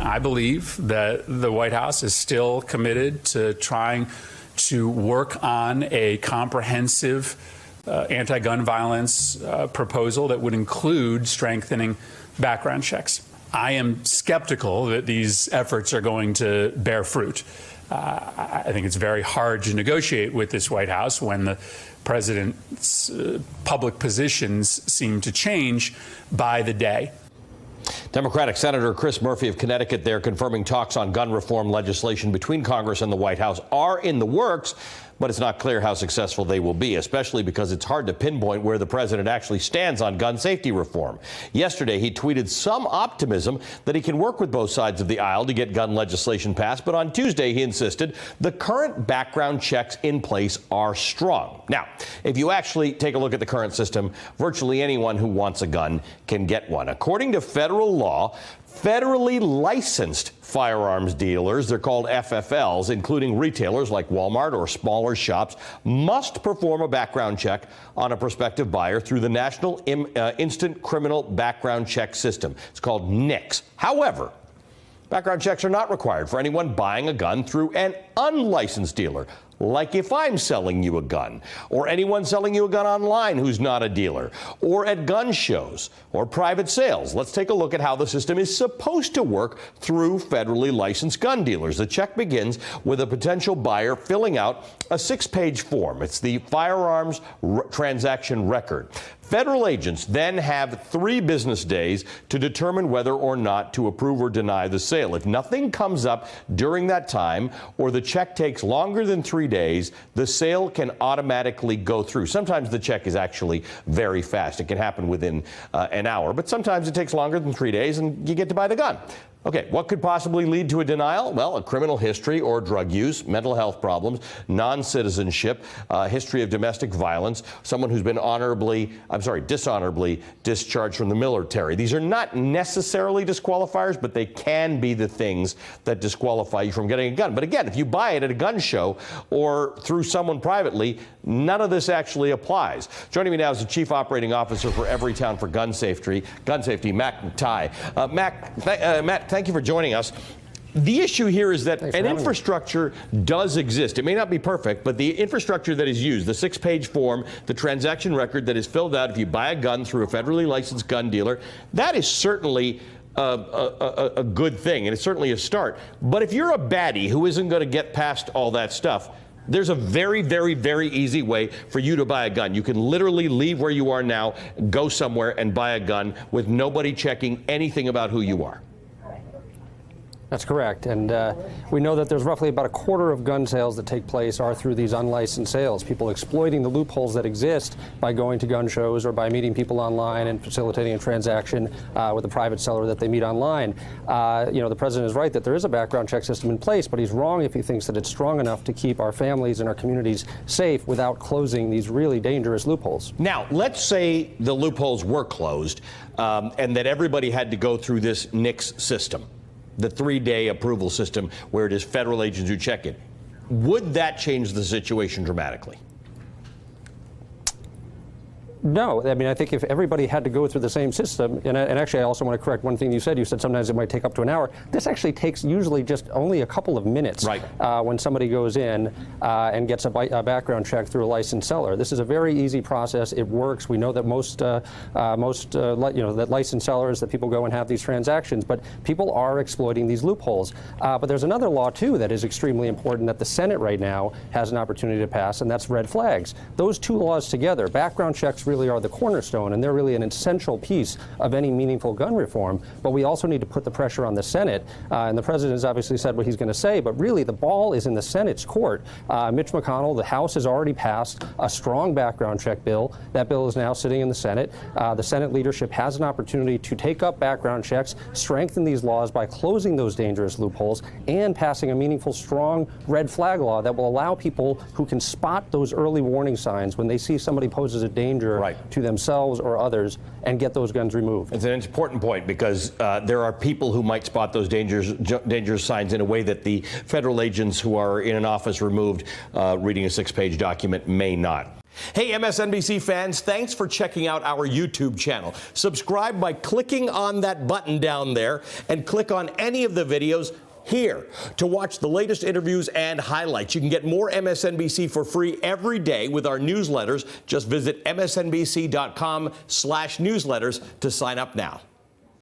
I believe that the White House is still committed to trying to work on a comprehensive anti-gun violence proposal that would include strengthening background checks. I am skeptical that these efforts are going to bear fruit. I think it's very hard to negotiate with this White House when the president's public positions seem to change by the day. Democratic Senator Chris Murphy of Connecticut there confirming talks on gun reform legislation between Congress and the White House are in the works, but it's not clear how successful they will be, especially because it's hard to pinpoint where the president actually stands on gun safety reform. Yesterday, he tweeted some optimism that he can work with both sides of the aisle to get gun legislation passed, but on Tuesday, he insisted the current background checks in place are strong. Now, if you actually take a look at the current system, virtually anyone who wants a gun can get one. According to federal law, federally licensed firearms dealers, they're called FFLs, including retailers like Walmart or smaller shops, must perform a background check on a prospective buyer through the National Instant Criminal Background Check System. It's called NICS. However, background checks are not required for anyone buying a gun through an unlicensed dealer. Like if I'm selling you a gun, or anyone selling you a gun online who's not a dealer, or at gun shows, or private sales. Let's take a look at how the system is supposed to work through federally licensed gun dealers. The check begins with a potential buyer filling out a 6-page form. It's the firearms transaction record. Federal agents then have 3 business days to determine whether or not to approve or deny the sale. If nothing comes up during that time, or the check takes longer than 3 days, the sale can automatically go through. Sometimes the check is actually very fast. It can happen within an hour, but sometimes it takes longer than 3 days and you get to buy the gun. Okay, what could possibly lead to a denial? Well, a criminal history or drug use, mental health problems, non-citizenship, history of domestic violence, someone who's been dishonorably discharged from the military. These are not necessarily disqualifiers, but they can be the things that disqualify you from getting a gun. But again, if you buy it at a gun show or through someone privately, none of this actually applies. Joining me now is the Chief Operating Officer for Everytown for Gun Safety, Matt McTighe. Matt, thank you for joining us. The issue here is that an infrastructure does exist. It may not be perfect, but the infrastructure that is used, the 6-page form, the transaction record that is filled out if you buy a gun through a federally licensed gun dealer, that is certainly a good thing, and it's certainly a start. But if you're a baddie who isn't going to get past all that stuff, there's a very, very, very easy way for you to buy a gun. You can literally leave where you are now, go somewhere and buy a gun with nobody checking anything about who you are. That's correct. And we know that there's roughly about a quarter of gun sales that take place are through these unlicensed sales, people exploiting the loopholes that exist by going to gun shows or by meeting people online and facilitating a transaction with a private seller that they meet online. The president is right that there is a background check system in place, but he's wrong if he thinks that it's strong enough to keep our families and our communities safe without closing these really dangerous loopholes. Now, let's say the loopholes were closed and that everybody had to go through this NICS system, the 3-day approval system where it is federal agents who check it. Would that change the situation dramatically? No. I mean, I think if everybody had to go through the same system, and actually I also want to correct one thing you said. You said sometimes it might take up to an hour. This actually takes usually just only a couple of minutes when somebody goes in and gets a background check through a licensed seller. This is a very easy process. It works. We know that that licensed sellers, that people go and have these transactions, but people are exploiting these loopholes. But there's another law, too, that is extremely important that the Senate right now has an opportunity to pass, and that's red flags. Those 2 laws together, background checks really are the cornerstone, and they're really an essential piece of any meaningful gun reform. But we also need to put the pressure on the Senate, and the president has obviously said what he's going to say, but really the ball is in the Senate's court. Mitch McConnell, the House has already passed a strong background check bill. That bill is now sitting in the Senate. The Senate leadership has an opportunity to take up background checks, strengthen these laws by closing those dangerous loopholes, and passing a meaningful, strong red flag law that will allow people who can spot those early warning signs when they see somebody poses a danger to themselves or others and get those guns removed. It's an important point because there are people who might spot those dangerous signs in a way that the federal agents who are in an office removed reading a 6-page document may not. Hey, MSNBC fans, thanks for checking out our YouTube channel. Subscribe by clicking on that button down there and click on any of the videos here to watch the latest interviews and highlights. You can get more MSNBC for free every day with our newsletters. Just visit msnbc.com/newsletters to sign up now.